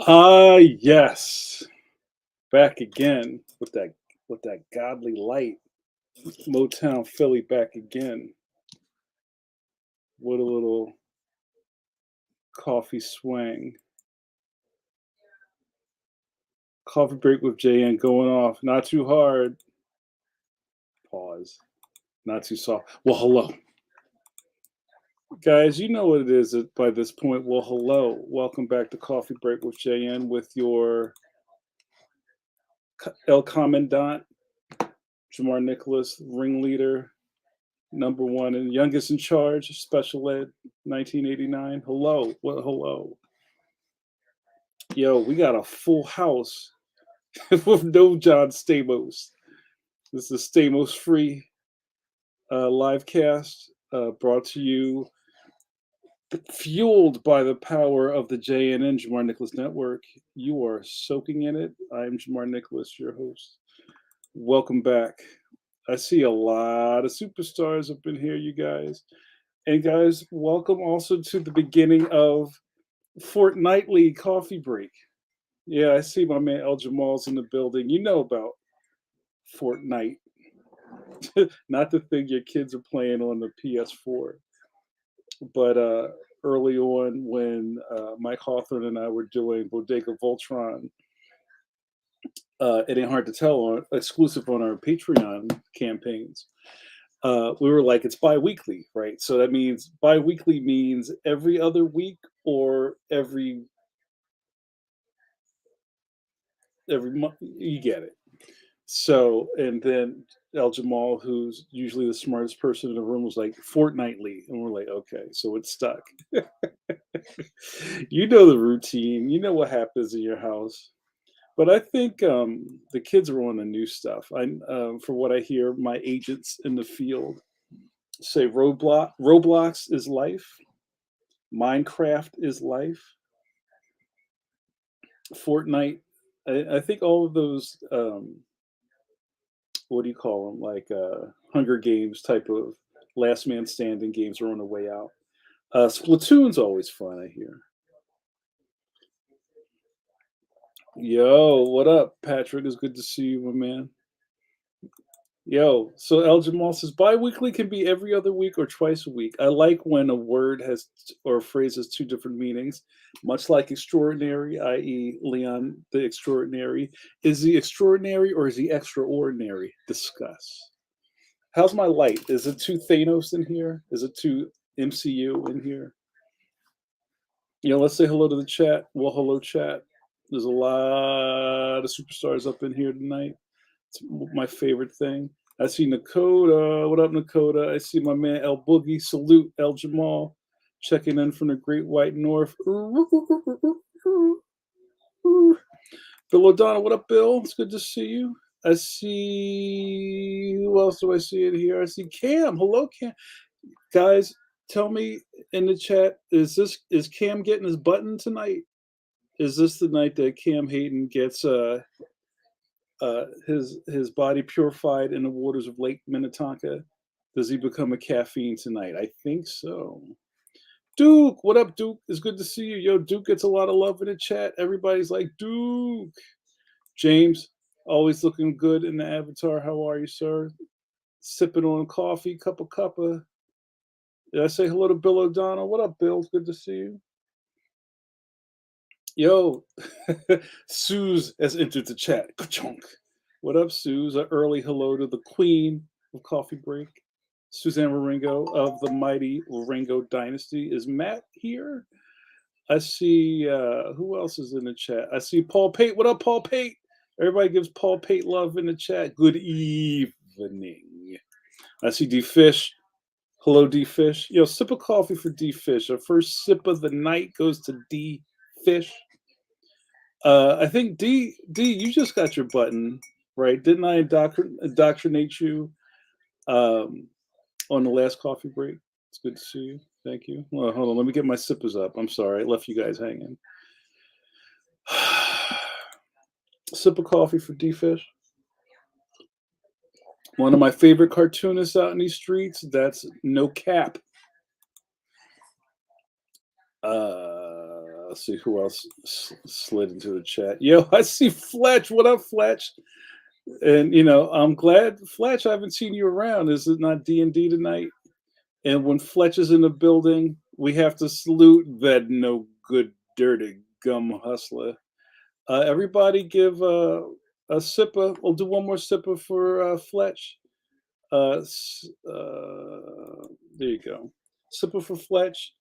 Yes, back again with that godly light. Motown Philly back again. With a little coffee swing. Coffee break with JN going off. Not too hard. Pause. Not too soft. Well, hello. Guys, you know what it is by this point. Well, hello. Welcome back to Coffee Break with JN with your El Commandant, Jamar Nicholas, ringleader, number one and youngest in charge, special ed, 1989. Hello. Well, hello. Yo, we got a full house with no John Stamos. This is Stamos free live cast brought to you, fueled by the power of the JNN Jamar Nicholas Network. You are soaking in it. I'm Jamar Nicholas, your host. Welcome back. I see a lot of superstars up in here, you guys. And guys, welcome also to the beginning of fortnightly coffee break. Yeah, I see my man El Jamal's in the building. You know about Fortnite, not the thing your kids are playing on the PS4, but early on when Mike Hawthorne and I were doing Bodega Voltron, it ain't hard to tell, exclusive on our Patreon campaigns. We were like, it's bi-weekly, right? So that means bi-weekly means every other week or every month. You get it. So, and then El Jamal, who's usually the smartest person in the room, was like fortnightly, and we're like, okay, so it's stuck. You know the routine. You know what happens in your house. But I think the kids are on the new stuff. For what I hear, my agents in the field say Roblox is life, Minecraft is life, Fortnite. I think all of those. What do you call them? Like Hunger Games type of last man standing games are on the way out. Splatoon's always fun, I hear. Yo, what up, Patrick? It's good to see you, my man. Yo, so El Jamal says bi-weekly can be every other week or twice a week. I like when a word has or a phrase has two different meanings, much like extraordinary, i.e., Leon the extraordinary. Is he extraordinary or is he extraordinary? Discuss. How's my light? Is it too Thanos in here? Is it too MCU in here? Let's say hello to the chat. Well, hello, chat. There's a lot of superstars up in here tonight. It's my favorite thing. I see Nakota. What up, Nakota? I see my man El Boogie. Salute El Jamal. Checking in from the Great White North. Bill O'Donnell. What up, Bill? It's good to see you. I see. Who else do I see in here? I see Cam. Hello, Cam. Guys, tell me in the chat, is Cam getting his button tonight? Is this the night that Cam Hayden gets his body purified in the waters of Lake Minnetonka? Does he become a caffeine tonight? I think so. Duke, what up, Duke? It's good to see you. Yo, Duke gets a lot of love in the chat. Everybody's like, Duke. James, always looking good in the avatar. How are you, sir? Sipping on coffee, cup of cuppa. Did I say hello to Bill O'Donnell? What up, Bill? It's good to see you. Yo, Suze has entered the chat. Ka-chunk. What up, Suze? An early hello to the queen of Coffee Break, Suzanne Marengo of the mighty Marengo dynasty. Is Matt here? I see, who else is in the chat? I see Paul Pate. What up, Paul Pate? Everybody gives Paul Pate love in the chat. Good evening. I see D Fish. Hello, D Fish. Yo, sip of coffee for D Fish. Our first sip of the night goes to D Fish. I think D, you just got your button, right? Didn't I indoctrinate you on the last coffee break? It's good to see you. Thank you. Well, hold on. Let me get my sippers up. I'm sorry. I left you guys hanging. Sip of coffee for D-Fish. One of my favorite cartoonists out in these streets. That's No Cap. Let's see who else slid into the chat. Yo, I see Fletch. What up, Fletch? And I'm glad, Fletch. I haven't seen you around. Is it not D&D tonight? And when Fletch is in the building, we have to salute that no good, dirty gum hustler. Everybody give a sipper. We'll do one more sipper for Fletch. There you go. Sipper for Fletch.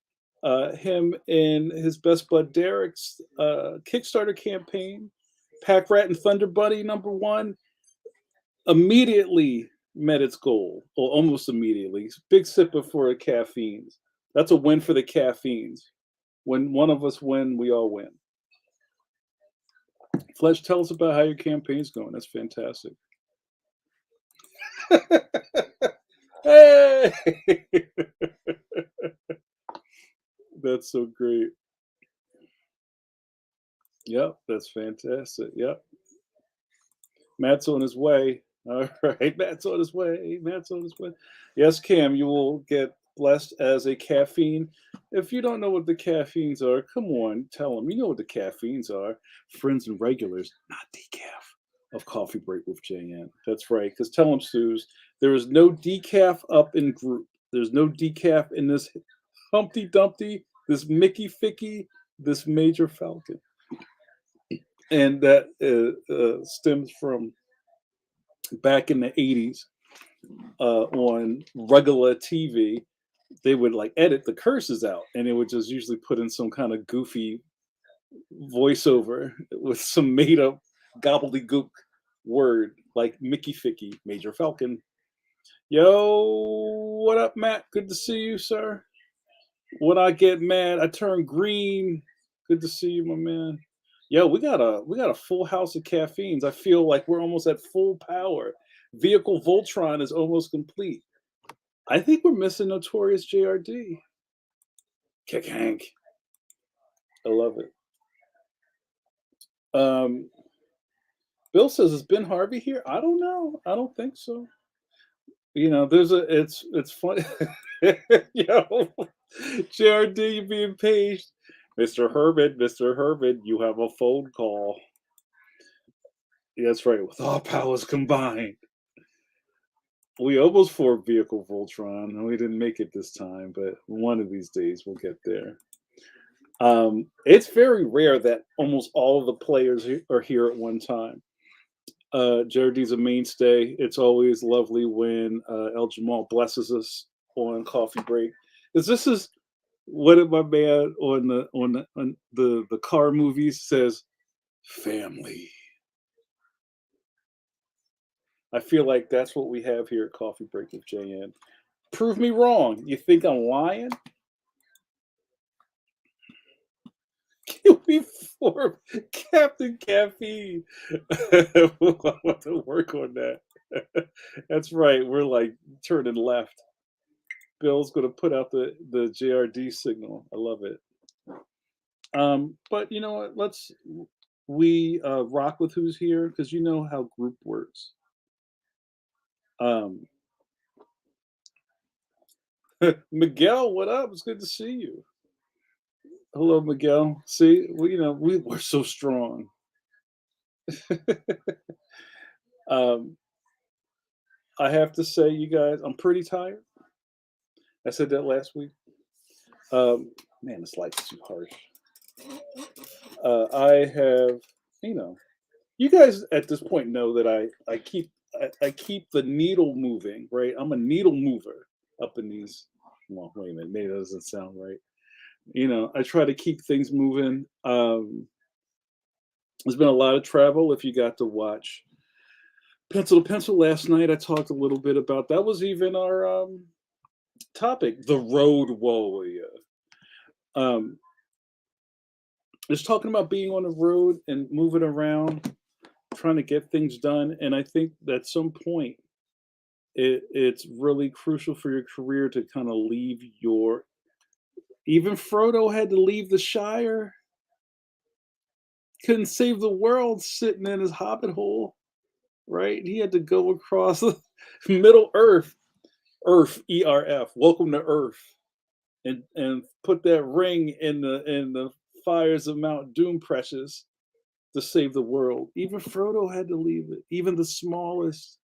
Him and his best bud Derek's Kickstarter campaign, Pack Rat and Thunder Buddy #1, immediately met its goal, or almost immediately. Big sipper for the caffeines. That's a win for the caffeines. When one of us win, we all win. Fletch, tell us about how your campaign's going. That's fantastic. Hey! That's so great. Yep, that's fantastic. Yep. Matt's on his way. All right, Matt's on his way. Matt's on his way. Yes, Cam, you will get blessed as a caffeine. If you don't know what the caffeines are, come on, tell them. You know what the caffeines are. Friends and regulars, not decaf, of Coffee Break with JN. That's right, because tell them, Suze, there is no decaf up in group. There's no decaf in this Humpty Dumpty, this Mickey Ficky, this Major Falcon. And that stems from back in the 80s on regular TV. They would like edit the curses out, and it would just usually put in some kind of goofy voiceover with some made up gobbledygook word like Mickey Ficky, Major Falcon. Yo, what up, Matt? Good to see you, sir. When I get mad, I turn green. Good to see you, my man. Yo, we got a full house of caffeines. I feel like we're almost at full power. Vehicle Voltron is almost complete. I think we're missing Notorious JRD. Kick Hank. I love it. Bill says, is Ben Harvey here? I don't know. I don't think so. It's funny. Yo, JRD being paged. Mr. Herman, you have a phone call. Yeah, that's right. With all powers combined. We almost formed Vehicle Voltron, and we didn't make it this time, but one of these days we'll get there. It's very rare that almost all of the players are here at one time. JRD's a mainstay. It's always lovely when El Jamal blesses us on Coffee Break. This is what did my man on the car movies says, family. I feel like that's what we have here at Coffee Break with JN. Prove me wrong. You think I'm lying? Can we form Captain Caffeine? I want to work on that. That's right. We're like turning left. Bill's going to put out the JRD signal. I love it. But you know what? We rock with who's here because you know how group works. Miguel, what up? It's good to see you. Hello, Miguel. See, we're so strong. I have to say, you guys, I'm pretty tired. I said that last week. Man, this light's too harsh. I have, you guys at this point know that I keep the needle moving, right? I'm a needle mover up in these. Well, wait a minute, maybe that doesn't sound right. I try to keep things moving. There's been a lot of travel. If you got to watch Pencil to Pencil last night, I talked a little bit about that. Was even our topic, the road warrior. Just talking about being on the road and moving around, trying to get things done. And I think that at some point, it's really crucial for your career to kind of leave your. Even Frodo had to leave the Shire. Couldn't save the world sitting in his hobbit hole, right? He had to go across Middle Earth, ERF. Welcome to Earth, and put that ring in the fires of Mount Doom precious to save the world. Even Frodo had to leave it. Even the smallest,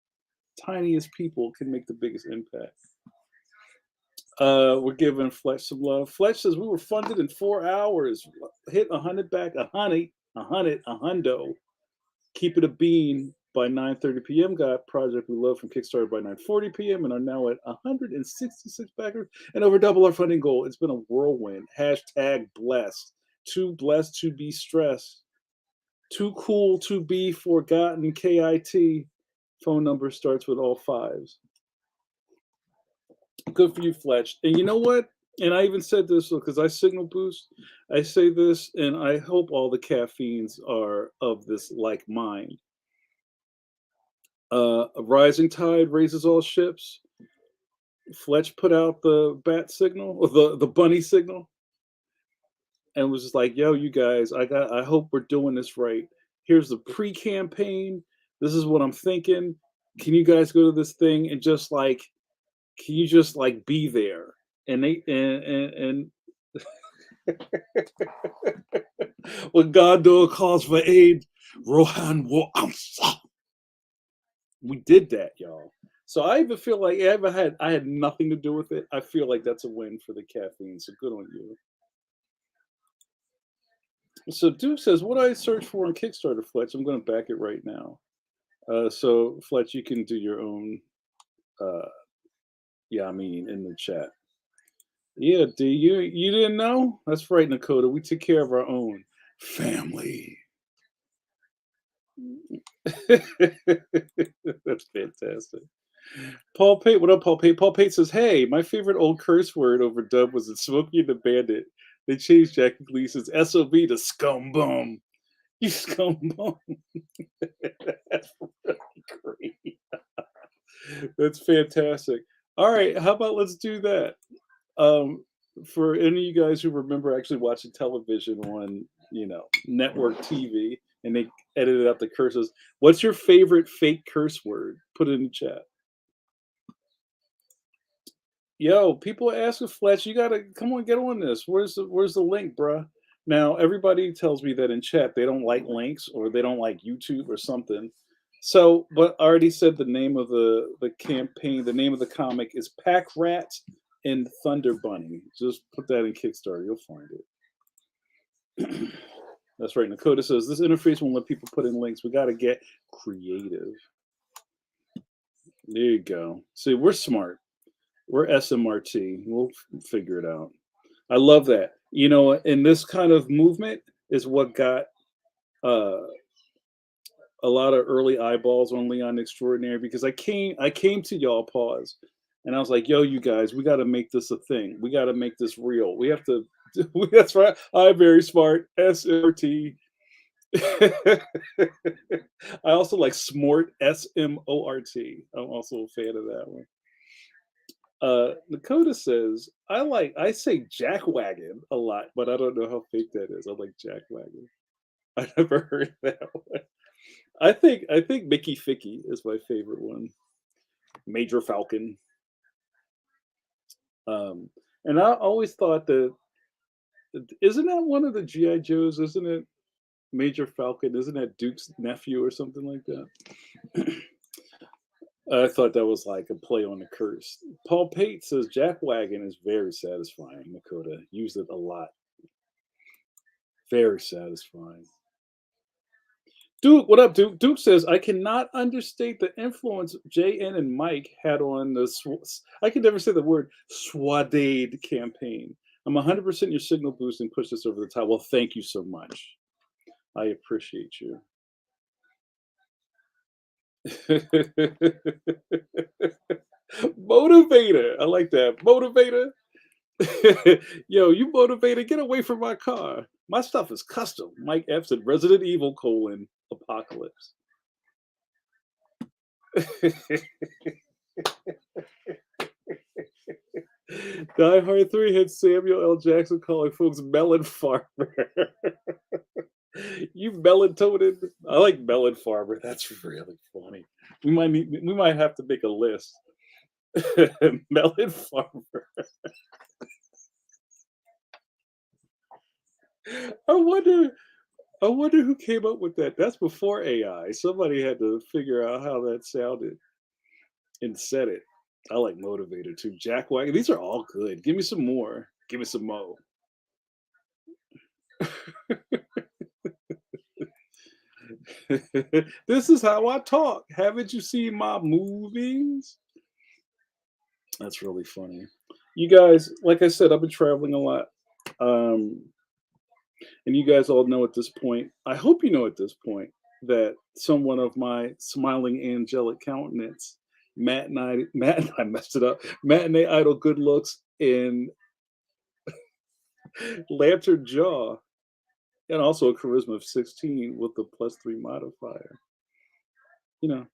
tiniest people can make the biggest impact. We're giving Fletch some love. Fletch says we were funded in 4 hours. Hit 100 back, a hundo. Keep it a bean by 9:30 p.m. Got Project We Love from Kickstarter by 9:40 p.m. and are now at 166 backers and over double our funding goal. It's been a whirlwind. Hashtag blessed. Too blessed to be stressed. Too cool to be forgotten. KIT. Phone number starts with all fives. Good for you, Fletch. And you know what? And I even said this because I signal boost. I say this, and I hope all the caffeines are of this like mind. A rising tide raises all ships. Fletch put out the bat signal or the bunny signal, and was just like, "Yo, you guys, I hope we're doing this right. Here's the pre-campaign. This is what I'm thinking. Can you guys go to this thing and just like, can you just like be there?" And they and when Gondor calls for aid, Rohan will answer. We did that, y'all. So I even feel like I had nothing to do with it. I feel like that's a win for the caffeine. So good on you. So Duke says, "What do I search for on Kickstarter, Fletch?" I'm going to back it right now. So Fletch, you can do your own. Yeah, I mean in the chat. Yeah, D, you didn't know? That's right, Nakota. We took care of our own family. That's fantastic. Paul Pate, what up, Paul Pate? Paul Pate says, "Hey, my favorite old curse word over dub was in Smokey and the Bandit. They changed Jackie Gleason's SOB to scum bum. You scum bum." That's really great. That's fantastic. All right, how about let's do that? For any of you guys who remember actually watching television on, network TV, and they edited out the curses, what's your favorite fake curse word? Put it in the chat. Yo, people are asking Fletch, you gotta come on, get on this. Where's the link, bruh? Now everybody tells me that in chat they don't like links or they don't like YouTube or something. So, but I already said the name of the campaign, the name of the comic is Pack Rat and Thunder Bunny. Just put that in Kickstarter, you'll find it. That's right. Nakota says this interface won't let people put in links. We gotta get creative. There you go. See, we're smart. We're SMRT. We'll figure it out. I love that. And this kind of movement is what got a lot of early eyeballs on Leon Extraordinary, because I came to y'all pause and I was like, "Yo, you guys, we got to make this a thing. We got to make this real. We have to." That's right. I'm very smart. SMRT. I also like Smort, SMORT. I'm also a fan of that one. Nakota says, I say jackwagon a lot, but I don't know how fake that is. I like jackwagon. I never heard that one. I think Mickey Ficky is my favorite one. Major Falcon. And I always thought that, isn't that one of the GI Joes? Isn't it Major Falcon? Isn't that Duke's nephew or something like that? I thought that was like a play on the curse. Paul Pate says jackwagon is very satisfying. Nakota used it a lot. Very satisfying. Duke, what up, Duke? Duke says, "I cannot understate the influence JN and Mike had on the, I can never say the word, swadade campaign. I'm 100% your signal boost and push this over the top." Well, thank you so much. I appreciate you. Motivator. I like that. Motivator. Yo, you motivator, get away from my car. My stuff is custom. Mike Epps at Resident Evil : Apocalypse. Die Hard 3 had Samuel L. Jackson calling folks melon farmer. You melon toted. I like melon farmer. That's really funny. We might have to make a list. Melon farmer. I wonder. I wonder who came up with that. That's before AI. Somebody had to figure out how that sounded and said it. I like Motivator too. Jack Wagon. These are all good. Give me some more. Give me some mo. This is how I talk. Haven't you seen my movies? That's really funny. You guys, like I said, I've been traveling a lot. Um, and you guys all know at this point, I hope you know at this point, that someone of my smiling angelic countenance, Matt and I messed it up, matinee idol good looks, and lantern jaw, and also a charisma of 16 with the +3 modifier. You know,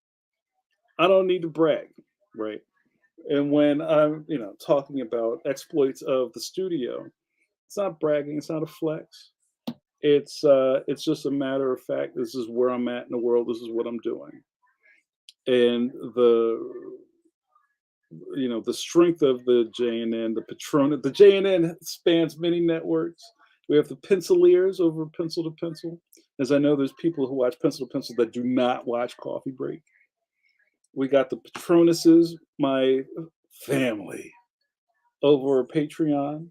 I don't need to brag, right? And when I'm, talking about exploits of the studio, it's not bragging, it's not a flex. It's just a matter of fact. This is where I'm at in the world. This is what I'm doing, and the strength of the JNN, the Patronus, the JNN spans many networks. We have the Penciliers over Pencil to Pencil, as I know there's people who watch Pencil to Pencil that do not watch Coffee Break. We got the Patronuses, my family, over Patreon.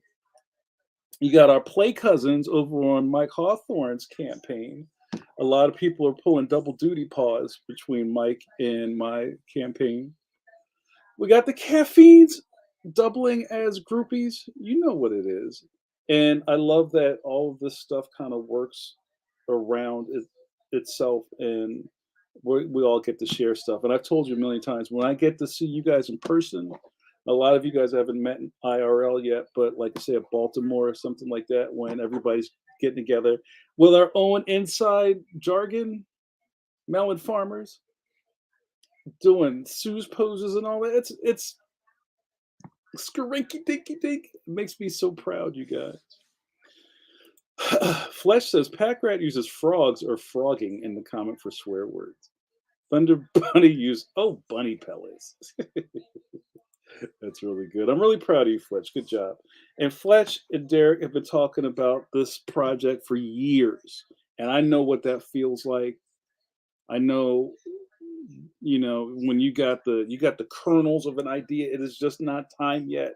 You got our play cousins over on Mike Hawthorne's campaign. A lot of people are pulling double duty paws between Mike and my campaign. We got the caffeines doubling as groupies. You know what it is. And I love that all of this stuff kind of works around itself, and we all get to share stuff. And I've told you a million times, when I get to see you guys in person, a lot of you guys haven't met in IRL yet, but like I say, at Baltimore or something like that, when everybody's getting together with our own inside jargon, melon farmers doing Sue's poses and all that. It's skrinky dinky dink. It makes me so proud, you guys. Flesh says Pack Rat uses frogs or frogging in the comment for swear words. Thunder Bunny used bunny pellets. That's really good. I'm really proud of you, Fletch. Good job. And Fletch and Derek have been talking about this project for years, and I know what that feels like. I know, when you got the kernels of an idea, it is just not time yet.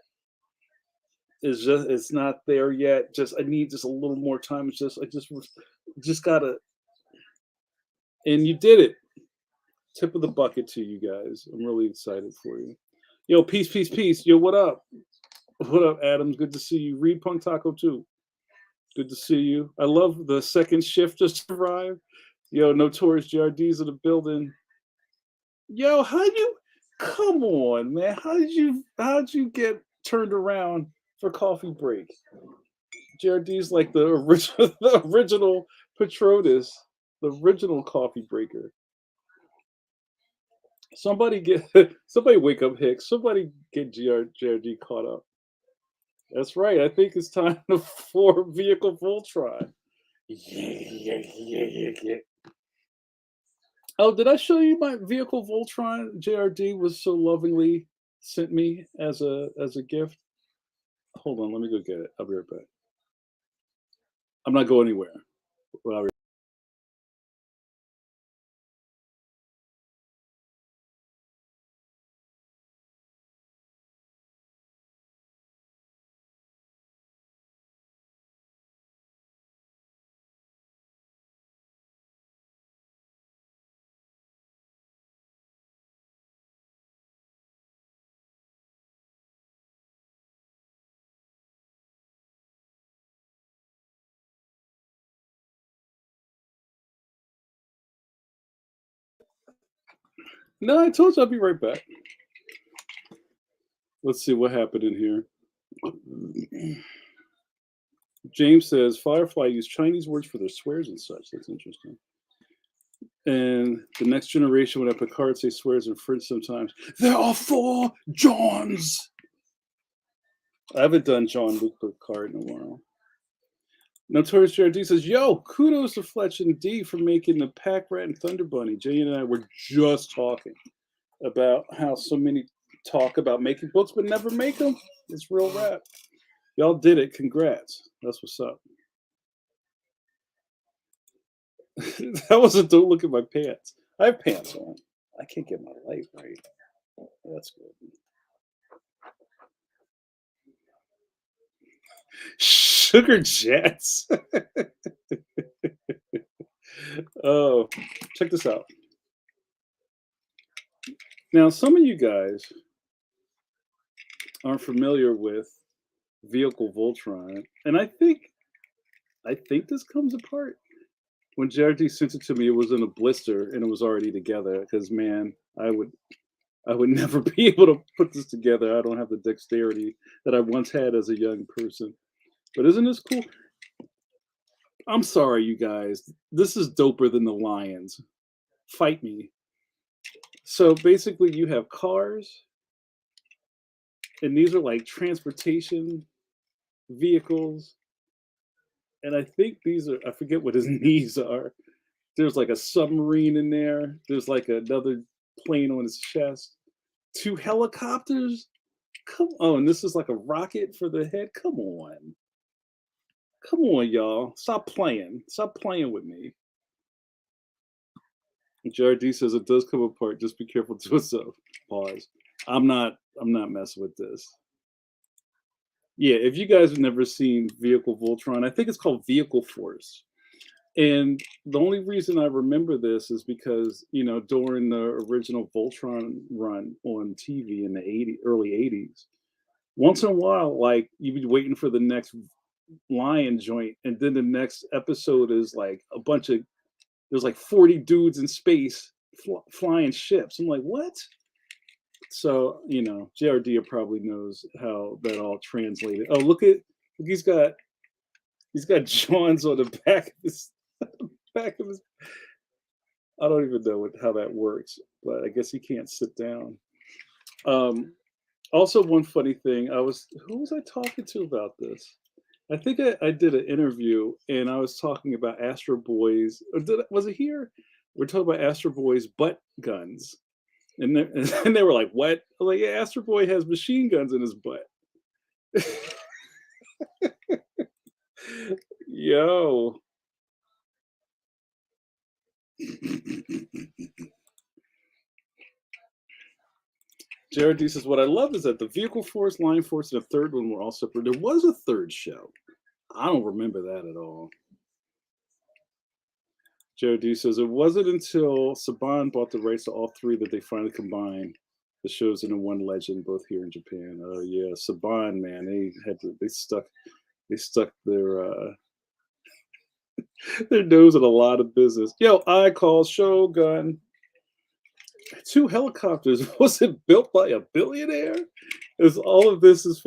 It's not there yet. Just I need just a little more time. Just gotta, and you did it. Tip of the bucket to you guys. I'm really excited for you. Yo, peace, peace, peace. Yo, what up? What up, Adams? Good to see you. Read Punk Taco too. Good to see you. I love the second shift just arrived. Yo, Notorious JRD's in the building. Yo, come on, man. How'd you get turned around for Coffee Break? JRD's like the original the original Patronus, the original coffee breaker. Somebody wake up Hicks. Somebody get JRD caught up. That's right. I think it's time for Vehicle Voltron. Yeah. Oh, did I show you my Vehicle Voltron? JRD was so lovingly sent me as a gift. Hold on, let me go get it. I'll be right back. I'm not going anywhere. Well, no, I told you I'll be right back. Let's see what happened in here. James says Firefly used Chinese words for their swears and such. That's interesting. And the next generation, when Picard say swears in French sometimes, there are 4 Johns. I haven't done Jean-Luc Picard in a while. Notorious JRD says, yo, kudos to Fletch and D for making the Pack Rat and Thunder Bunny. Jay and I were just talking about how so many talk about making books but never make them. It's real rap. Y'all did it. Congrats. That's what's up. That wasn't don't look at my pants. I have pants on. I can't get my light right. That's good. Sugar Jets. Oh, check this out. Now, some of you guys aren't familiar with Vehicle Voltron, and I think this comes apart. When JRD sent it to me, it was in a blister and it was already together. Because man, I would never be able to put this together. I don't have the dexterity that I once had as a young person. But isn't this cool? I'm sorry, you guys. This is doper than the Lions. Fight me. So basically, you have cars, and these are like transportation vehicles. And I think these are, I forget what his knees are. There's like a submarine in there. There's like another plane on his chest. Two helicopters. Come on, this is like a rocket for the head. Come on. Come on, y'all. Stop playing. Stop playing with me. JRD says it does come apart. Just be careful to it. So pause. I'm not messing with this. Yeah, if you guys have never seen Vehicle Voltron, I think it's called Vehicle Force. And the only reason I remember this is because, during the original Voltron run on TV in the early 80s, once in a while, like you'd be waiting for the next lion joint, and then the next episode is like there's like 40 dudes in space flying ships. I'm like, what? So, JRD probably knows how that all translated. Oh, look, he's got Johns on the back of his back of his. I don't even know how that works, but I guess he can't sit down. Um, Also, one funny thing, who was I talking to about this? I think I did an interview and I was talking about Astro Boy's. Was it here? We're talking about Astro Boy's butt guns, and they, and they were like, "What?" I'm like, "Yeah, Astro Boy has machine guns in his butt." Yo. Jared D says, "What I love is that the Vehicle Force, Line Force, and the third one were all separate. There was a third show. I don't remember that at all." Jared D says, "It wasn't until Saban bought the rights to all three that they finally combined the shows into one legend, both here in Japan." Oh yeah, Saban, man, they stuck their nose in a lot of business. Yo, I call Shogun. Two helicopters. Was it built by a billionaire? Is all of this is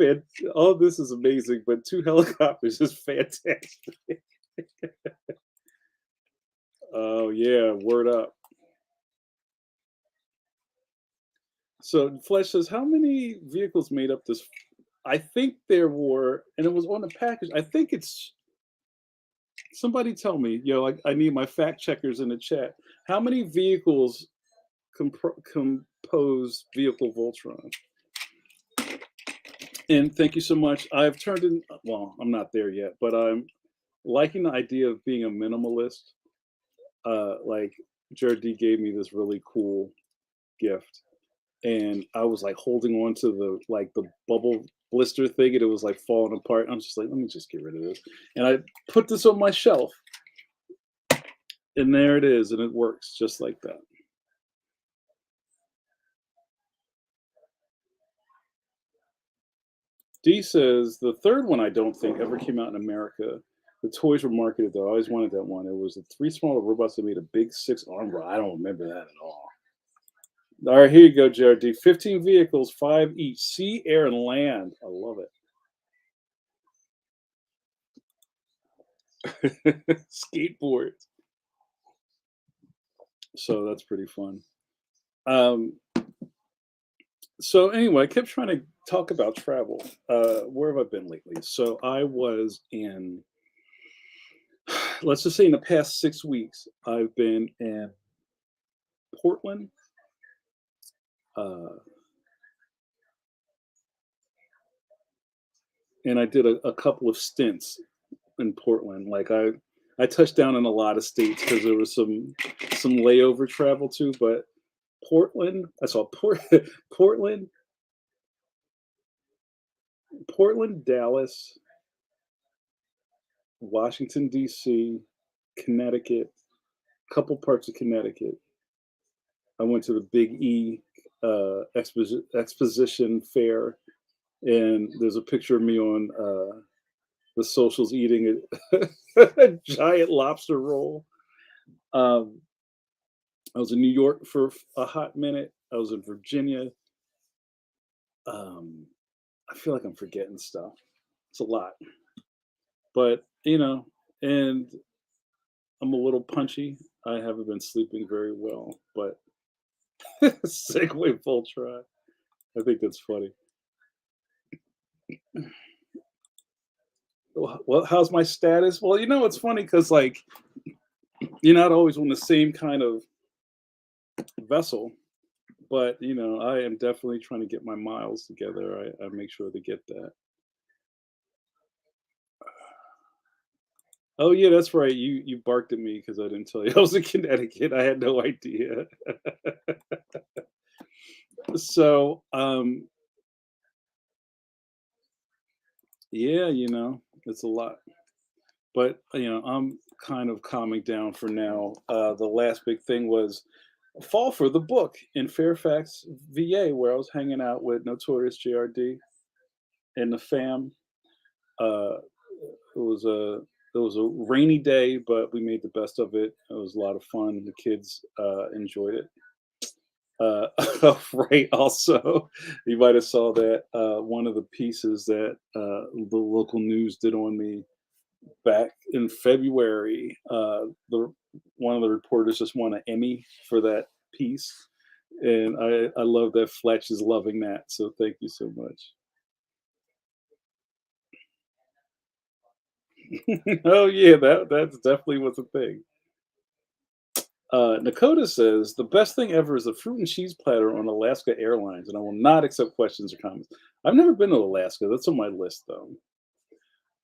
all of this is amazing, but two helicopters is fantastic. Oh yeah, word up. So Flesh says, how many vehicles made up this? I think there were, and it was on the package. I think it's somebody tell me, I need my fact checkers in the chat. How many vehicles compose Vehicle Voltron? And thank you so much. I've turned in, well, I'm not there yet, but I'm liking the idea of being a minimalist. Like Jared D gave me this really cool gift, and I was like holding on to the bubble blister thing, and it was like falling apart. I'm just like, let me just get rid of this, and I put this on my shelf, and there it is, and it works just like that. D says the third one I don't think ever came out in America. The toys were marketed though. I always wanted that one. It was the three smaller robots that made a big six arm robot. I don't remember that at all. All right, here you go, JRD. 15 vehicles, five each, sea, air, and land. I love it. Skateboards. So that's pretty fun. Um, so anyway, I kept trying to talk about travel. Where have I been lately? So I was in, let's just say in the past 6 weeks, I've been in Portland, uh, and I did a couple of stints in Portland. Like I touched down in a lot of states because there was some layover travel too. But Portland, I saw Portland, Portland, Dallas, Washington D.C., Connecticut, couple parts of Connecticut. I went to the Big E exposition fair, and there's a picture of me on the socials eating a giant lobster roll. Um, I was in New York for a hot minute. I was in Virginia. Um, I feel like I'm forgetting stuff. It's a lot, but and I'm a little punchy. I haven't been sleeping very well, but segue full try. I think that's funny. Well, how's my status? Well, it's funny because like you're not always on the same kind of vessel, but I am definitely trying to get my miles together. I make sure to get that. Oh yeah, that's right. You barked at me because I didn't tell you I was in Connecticut. I had no idea. So yeah, it's a lot. But I'm kind of calming down for now. The last big thing was fall for the book in Fairfax, VA, where I was hanging out with Notorious JRD and the fam. Uh, it was a rainy day, but we made the best of it. It was a lot of fun. The kids enjoyed it. Right. Also, you might have saw that one of the pieces that the local news did on me back in February. The One of the reporters just won an Emmy for that piece, and I love that Fletch is loving that. So thank you so much. Oh yeah, that's definitely was a thing. Nakota says the best thing ever is a fruit and cheese platter on Alaska Airlines, and I will not accept questions or comments. I've never been to Alaska. That's on my list though.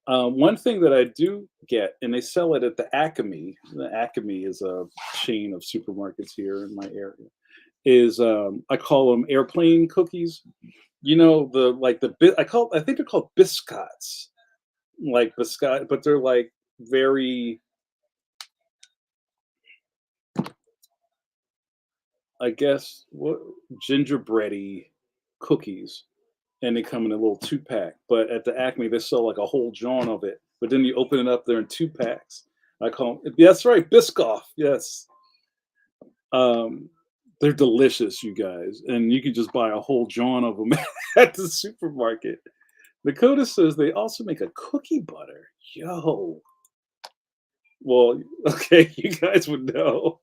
One thing that I do get, and they sell it at the Acme. The Acme is a chain of supermarkets here in my area. Is I call them airplane cookies. The like I think they're called biscottes, like biscuit, but they're like very, I guess, what gingerbready cookies, and they come in a little 2-pack. But at the Acme, they sell like a whole John of it. But then you open it up, they're in 2 packs. I call them, that's right, Biscoff. Yes. Um, they're delicious, you guys. And you can just buy a whole John of them at the supermarket. Dakota says they also make a cookie butter. Yo. Well, okay, you guys would know.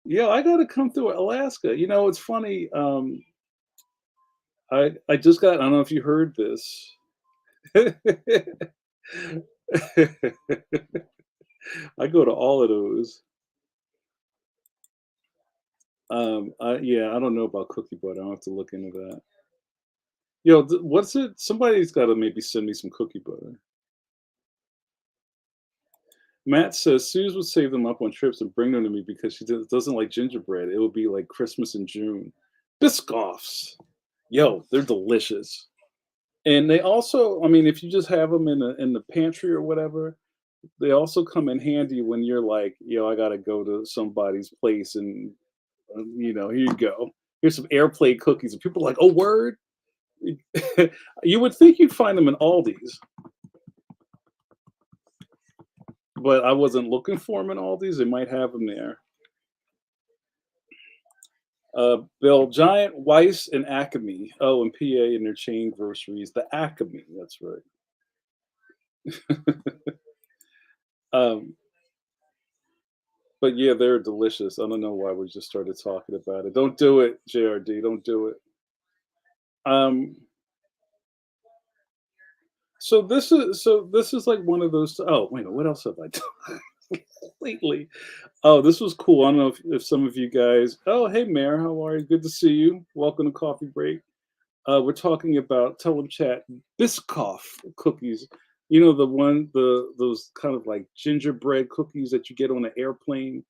Yeah, I gotta come through Alaska. It's funny. I just got. I don't know if you heard this. I go to all of those. Yeah, I don't know about cookie butter. I'll have to look into that. What's it? Somebody's got to maybe send me some cookie butter. Matt says Suze would save them up on trips and bring them to me because she doesn't like gingerbread. It would be like Christmas in June. Biscoffs, yo, they're delicious. And they also, I mean, if you just have them in the pantry or whatever, they also come in handy when you're like, yo, I gotta go to somebody's place, and here you go. Here's some airplane cookies, and people are like, oh, word. You would think you'd find them in Aldi's, but I wasn't looking for them in Aldi's. They might have them there. Bill, Giant, Weiss, and Acme. Oh, and PA and their chain groceries. The Acme, that's right. um, but yeah, they're delicious. I don't know why we just started talking about it. Don't do it, JRD. Don't do it. Um, so this is like one of those. Oh, wait, what else have I done lately? Oh, this was cool. I don't know if some of you guys. Oh, hey, Mayor, how are you? Good to see you. Welcome to Coffee Break. We're talking about Tell 'em Chat Biscoff cookies. You know, those kind of like gingerbread cookies that you get on an airplane.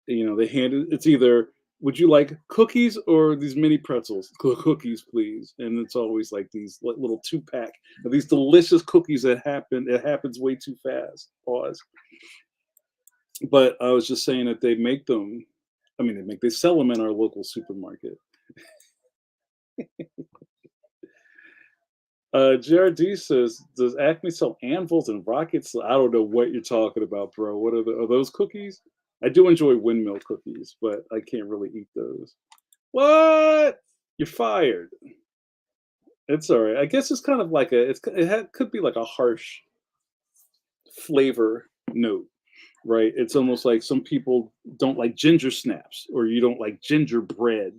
You know, they hand it. It's either would you like cookies or these mini pretzels? Cookies, please. And it's always like these little 2 pack of these delicious cookies that happen. It happens way too fast. Pause. But I was just saying that they make them. I mean, they sell them in our local supermarket. JRD says, "Does Acme sell anvils and rockets?" I don't know what you're talking about, bro. What are those cookies? I do enjoy windmill cookies, but I can't really eat those. What? You're fired. It's all right. I guess it's kind of like could be like a harsh flavor note, right? It's almost like some people don't like ginger snaps, or you don't like gingerbread.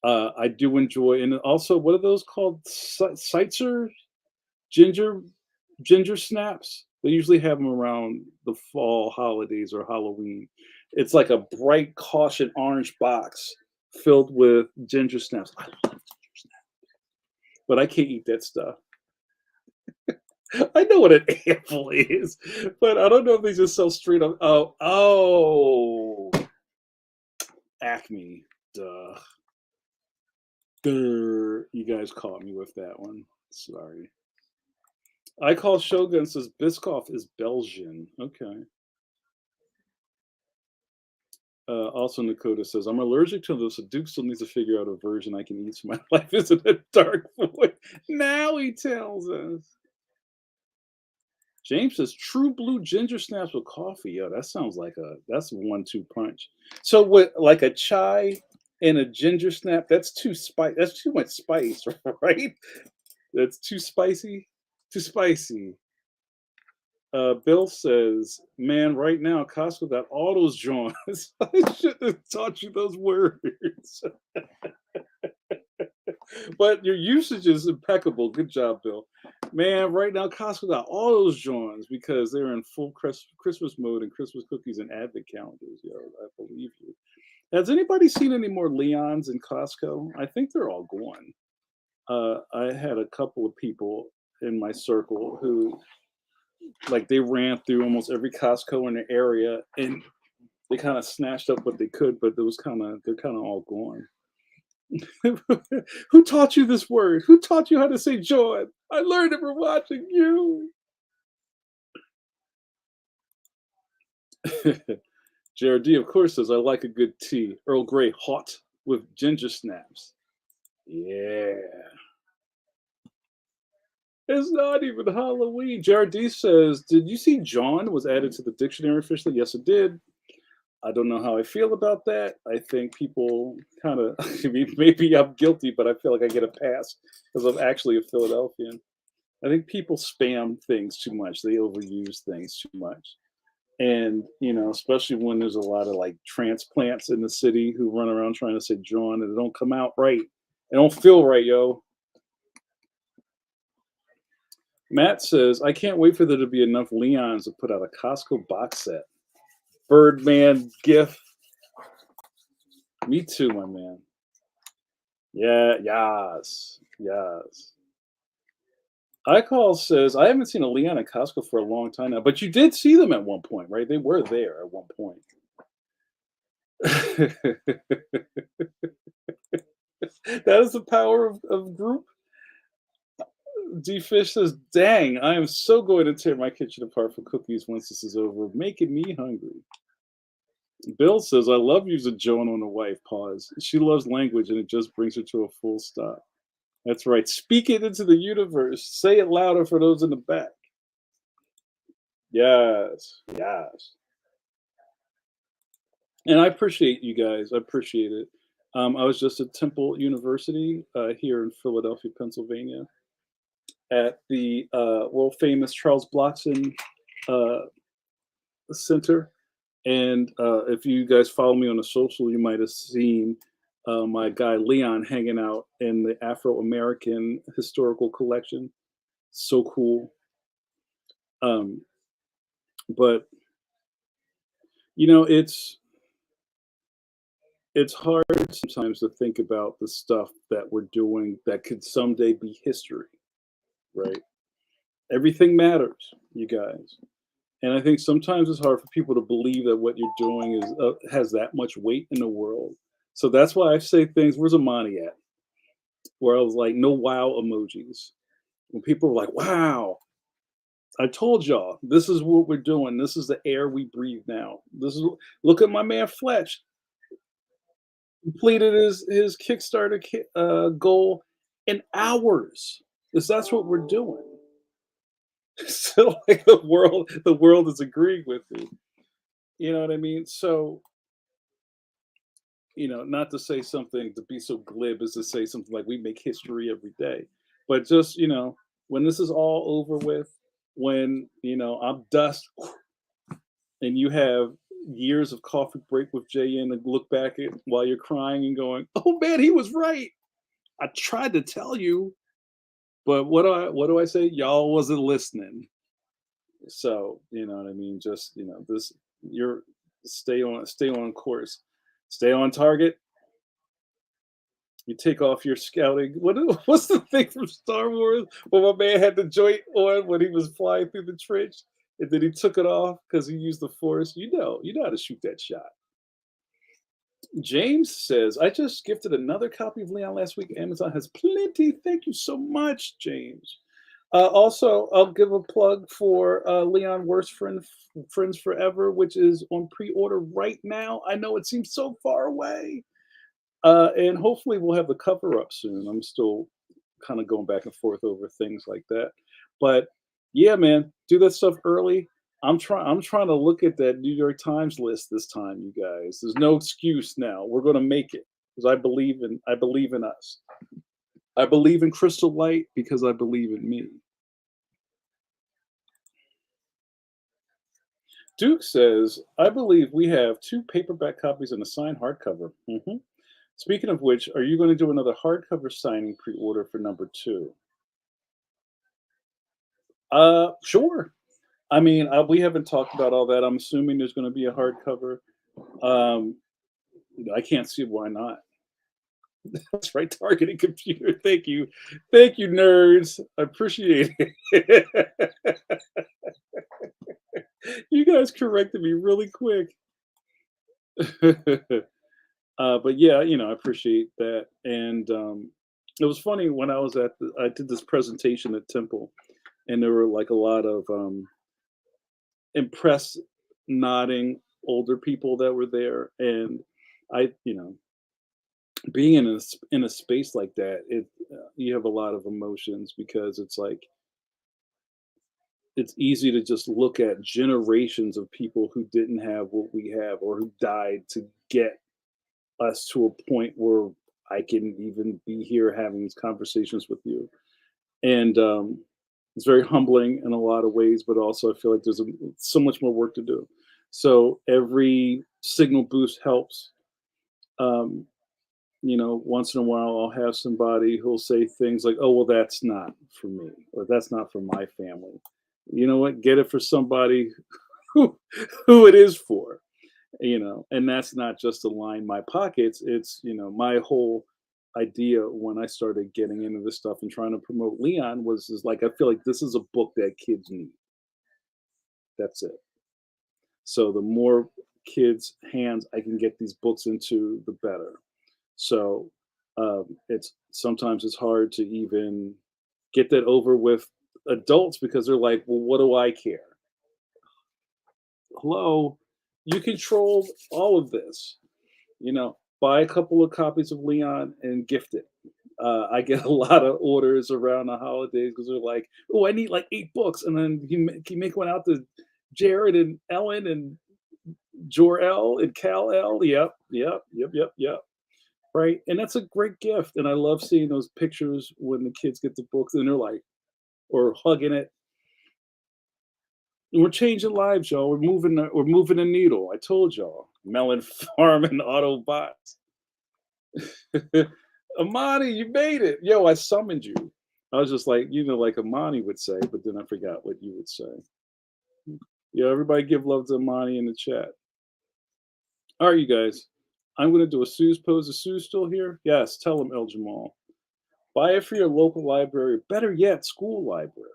I do enjoy, and also what are those called? Sitzer ginger ginger snaps. They usually have them around the fall holidays or Halloween. It's like a bright caution orange box filled with ginger snaps. I love ginger snaps, but I can't eat that stuff. I know what an apple is, but I don't know if they just sell straight up. Oh, Acme. Duh. Durr. You guys caught me with that one. Sorry. I call Shogun says Biscoff is Belgian. Okay. Also, Nakota says, I'm allergic to those, so Duke still needs to figure out a version I can eat so my life isn't a dark void. Now he tells us. James says, true blue ginger snaps with coffee. Yo, that sounds like that's a 1-2 punch. So what, like a chai and a ginger snap, that's too much spice, right? That's too spicy. Too spicy. Bill says, "Man, right now Costco got all those joints. I shouldn't have taught you those words, but your usage is impeccable. Good job, Bill. Man, right now Costco got all those joints because they're in full Christmas mode and Christmas cookies and advent calendars. Yo, I believe you. Has anybody seen any more Leons in Costco? I think they're all gone. I had a couple of people in my circle who like they ran through almost every Costco in the area and they kind of snatched up what they could, but they're kind of all gone. Who taught you this word? Who taught you how to say joy? I learned it from watching you. Jared D, of course, says I like a good tea, Earl Grey hot with ginger snaps. Yeah. It's not even Halloween. Jared D says, did you see John was added to the dictionary officially? Yes, it did. I don't know how I feel about that. I think people kind of, maybe I'm guilty, but I feel like I get a pass because I'm actually a Philadelphian. I think people spam things too much. They overuse things too much. And, especially when there's a lot of like transplants in the city who run around trying to say John and it don't come out right. It don't feel right, yo. Matt says, I can't wait for there to be enough Leons to put out a Costco box set. Birdman gift. Me too, my man. Yeah, yes. iCall says, I haven't seen a Leon at Costco for a long time now, but you did see them at one point, right? They were there at one point. That is the power of group. D Fish says, dang, I am so going to tear my kitchen apart for cookies once this is over, making me hungry. Bill says, I love using Joan on a wife. Pause. She loves language and it just brings her to a full stop. That's right. Speak it into the universe. Say it louder for those in the back. Yes. And I appreciate you guys. I appreciate it. I was just at Temple University here in Philadelphia, Pennsylvania, at the world famous Charles Blockson uh, Center. And if you guys follow me on the social, you might have seen my guy Leon hanging out in the Afro American Historical Collection. So cool. Um, but it's hard sometimes to think about the stuff that we're doing that could someday be history, right? Everything matters, you guys. And I think sometimes it's hard for people to believe that what you're doing is has that much weight in the world. So that's why I say things. Where's Amani at? Where I was like, no wow emojis. When people were like, wow, I told y'all, this is what we're doing. This is the air we breathe now. This is look at my man Fletch completed his Kickstarter goal in hours. Because that's what we're doing. So like the world is agreeing with me. You know what I mean? So not to say something to be so glib as to say something like we make history every day, but just when this is all over with, when I'm dust and you have years of coffee break with JN and look back at while you're crying and going, "Oh man, he was right. I tried to tell you, but what do I say? Y'all wasn't listening." So you know what I mean. Just this, you're stay on course, stay on target. You take off your scouting. What's the thing from Star Wars where my man had the joint on when he was flying through the trench, and then he took it off because he used the force? You know how to shoot that shot. James says, I just gifted another copy of Leon last week. Amazon has plenty. Thank you so much, James. Also, I'll give a plug for Leon Worst Friends Forever, which is on pre-order right now. I know it seems so far away. And hopefully we'll have the cover up soon. I'm still kind of going back and forth over things like that. But yeah, man, do that stuff early. I'm trying to look at that New York Times list this time, you guys. There's no excuse now. We're gonna make it because I believe in us. I believe in Crystal Light because I believe in me. Duke says, I believe we have two paperback copies and a signed hardcover. Speaking of which, are you going to do another hardcover signing pre-order for number two? Sure. I mean, we haven't talked about all that. I'm assuming there's going to be a hardcover. Um, I can't see why not. That's right, targeting computer. Thank you, nerds. I appreciate it. You guys corrected me really quick. But yeah, I appreciate that. And it was funny when I did this presentation at Temple, and there were like a lot of impressed, nodding older people that were there, and being in a space like that, you have a lot of emotions because it's like it's easy to just look at generations of people who didn't have what we have or who died to get us to a point where I can even be here having these conversations with you. And it's very humbling in a lot of ways, but also I feel like there's so much more work to do. So every signal boost helps. Um, once in a while I'll have somebody who'll say things like, "Oh, well, that's not for me," or "That's not for my family." You know what? Get it for somebody who who it is for. And that's not just to line my pockets. It's my whole idea when I started getting into this stuff and trying to promote Leon was is like I feel like this is a book that kids need. That's it. So the more kids hands I can get these books into, the better. So it's sometimes it's hard to even get that over with adults because they're like, well, what do I care? Hello, you control all of this. Buy a couple of copies of Leon and gift it. I get a lot of orders around the holidays because they're like, "Oh, I need like 8 books," and then you make one out to Jared and Ellen and Jor L and Cal L. Yep, yep, yep, yep, yep. Right, and that's a great gift, and I love seeing those pictures when the kids get the books and they're like, or hugging it. We're changing lives, y'all. We're moving the needle. I told y'all, Melon Farm and Autobots. Amani, you made it. Yo, I summoned you. I was just like, like Amani would say, but then I forgot what you would say. Yeah, everybody give love to Amani in the chat. All right, you guys. I'm going to do a Sue's pose. Is Sue still here? Yes, tell him, El Jamal. Buy it for your local library. Better yet, school library.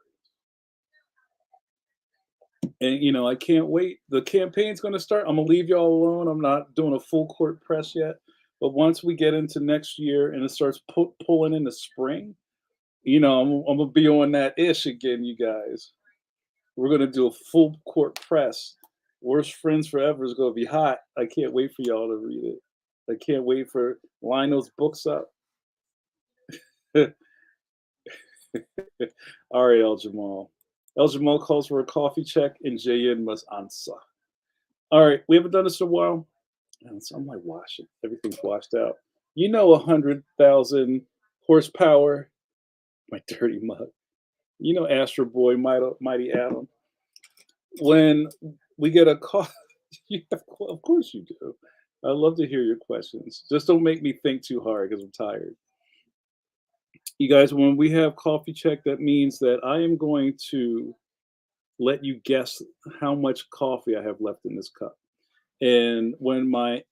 And I can't wait. The campaign's going to start. I'm gonna leave y'all alone. I'm not doing a full court press yet. But once we get into next year and it starts pulling into spring, I'm gonna be on that ish again, you guys. We're gonna do a full court press. Worst Friends Forever is gonna be hot. I can't wait for y'all to read it. I can't wait for line those books up. All right, El Jamal. El Jamal calls for a coffee check, and JN must answer. All right, we haven't done this in a while. And so I'm like, wash it. Everything's washed out. 100,000 horsepower. My dirty mug. Astro Boy, Mighty Adam. When we get a call, of course you do. I love to hear your questions. Just don't make me think too hard because I'm tired. You guys, when we have coffee check, that means that I am going to let you guess how much coffee I have left in this cup. And when my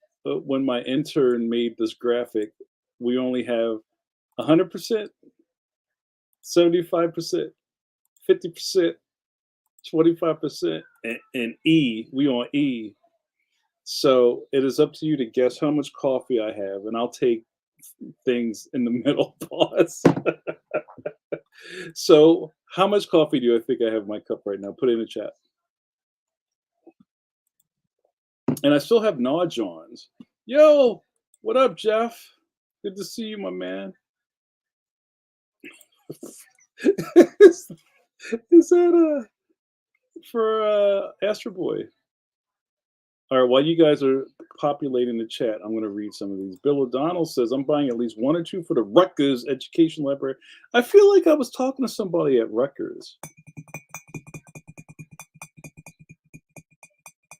intern made this graphic, we only have 100%, 75%, 50%, 25%, and E. We on E. So it is up to you to guess how much coffee I have, and I'll take things in the middle. Pause. So, how much coffee do I think I have in my cup right now? Put it in the chat. And I still have Naw Johns. Yo, what up, Jeff? Good to see you, my man. is that for Astro Boy? All right, while you guys are populating the chat, I'm going to read some of these. Bill O'Donnell says, I'm buying at least one or two for the Rutgers Education Library. I feel like I was talking to somebody at Rutgers.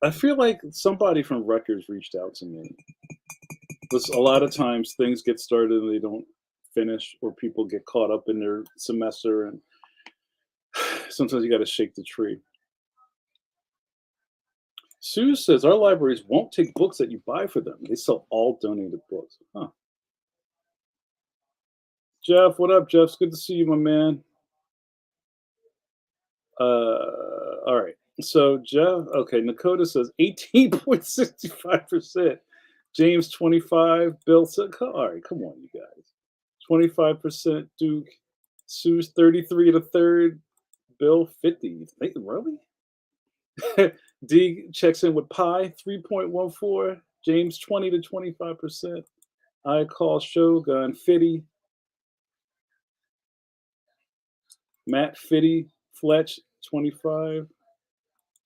I feel like somebody from Rutgers reached out to me. Because a lot of times things get started and they don't finish, or people get caught up in their semester, and sometimes you got to shake the tree. Sue says, our libraries won't take books that you buy for them. They sell all donated books. Huh. Jeff, what up, Jeff? It's good to see you, my man. All right. So, Jeff, okay, Nakota says 18.65%. James, 25. Bill said, all right, come on, you guys. 25%. Duke. Sue's 33 to third. Bill, 50. Really? D checks in with Pi, 3.14. James, 20 to 25%. I call Shogun, 50. Matt, 50. Fletch, 25.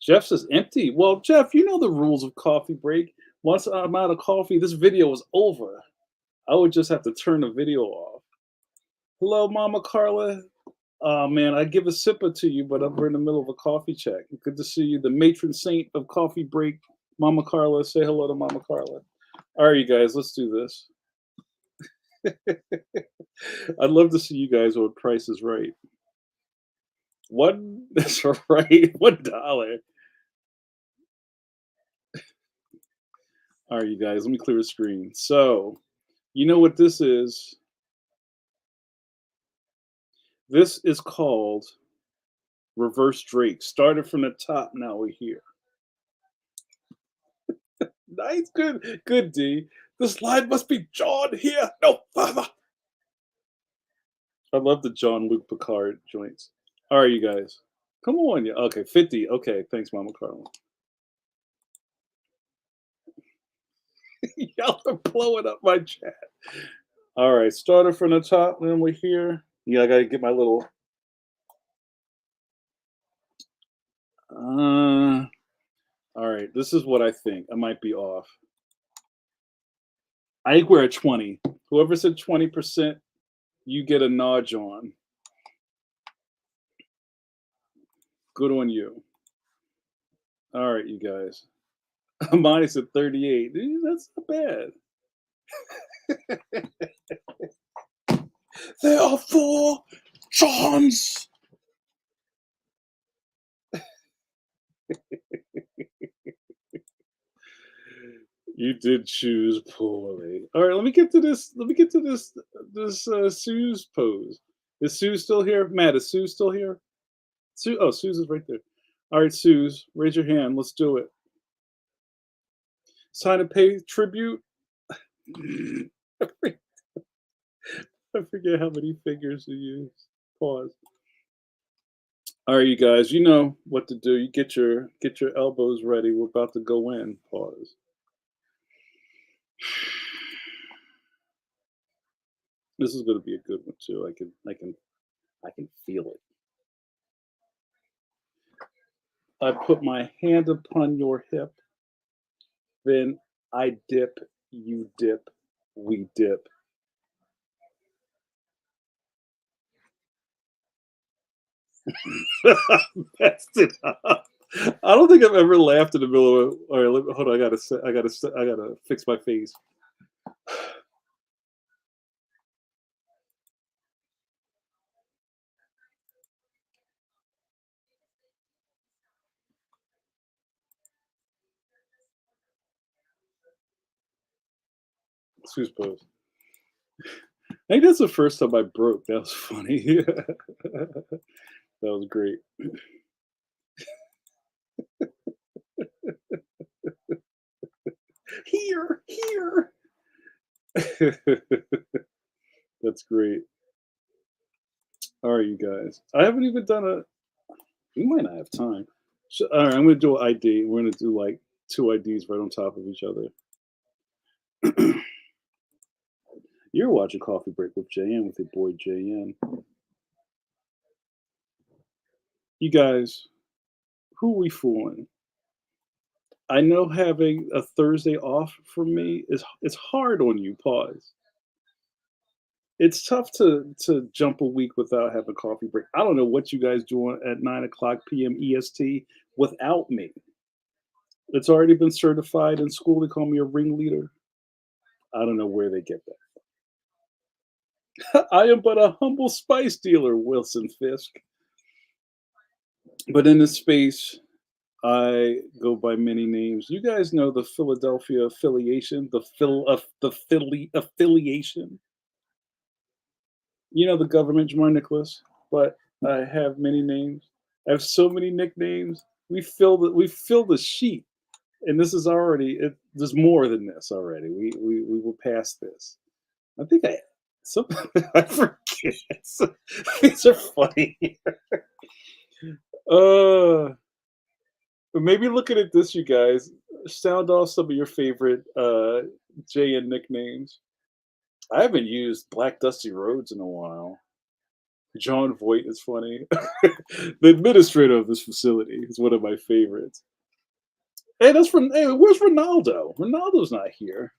Jeff says empty. Well, Jeff, you know the rules of Coffee Break. Once I'm out of coffee, this video is over. I would just have to turn the video off. Hello, Mama Carla. Man, I give a sipper to you, but we're in the middle of a coffee check. Good to see you. The matron saint of Coffee Break, Mama Carla. Say hello to Mama Carla. All right, you guys, let's do this. I'd love to see you guys on Price is Right. That's right. $1. All right, you guys, let me clear the screen. So, you know what this is? This is called Reverse Drake. Started from the top, now we're here. Nice, good, D. This line must be John here, no further. I love the John Luke Picard joints. All right, you guys. Come on. Yeah. Okay, 50. Okay, thanks, Mama Carla. Y'all are blowing up my chat. All right, started from the top, then we're here. Yeah, I got to get my little... all right, this is what I think. I might be off. I think we're at 20. Whoever said 20%, you get a nudge on. Good on you. All right, you guys. Mine is at 38. That's not bad. There are 4 Johns. You did choose poorly. All right, let me get to this. Sue's pose. Is Sue still here? Matt, is Sue still here? Sue's is right there. All right, Suze, raise your hand. Let's do it. Sign and pay tribute. I forget how many fingers to use. Pause. All right, you guys, you know what to do. You get your elbows ready. We're about to go in. Pause. This is going to be a good one too. I can feel it. I put my hand upon your hip, then I dip, you dip, we dip. That's it. I don't think I've ever laughed in the middle of. All right, hold on. I gotta fix my face. Excuse pose. I think that's the first time I broke. That was funny. That was great. Here, here. That's great. All right, you guys. I haven't even done a. We might not have time. So, all right, I'm gonna do an ID. We're gonna do like two IDs right on top of each other. You're watching Coffee Break with JN with your boy JN. You guys, who we fooling? I know having a Thursday off for me is it's hard on you. Pause. It's tough to jump a week without having coffee break. I don't know what you guys doing at 9 o'clock p.m. EST without me. It's already been certified in school. They call me a ringleader. I don't know where they get that. I am but a humble spice dealer, Wilson Fisk. But in this space, I go by many names. You guys know the Philadelphia affiliation, the Philly affiliation. You know the government, Jamar Nicholas, but I have many names. I have so many nicknames. We fill the sheet, and this is already it. There's more than this already. We were past this. I think I some I forget. These are funny. Uh, but maybe looking at this, you guys sound off some of your favorite JN nicknames. I haven't used Black Dusty Roads in a while. John Voight is funny. The administrator of this facility is one of my favorites. Hey, that's from. Hey, where's Ronaldo? Ronaldo's not here.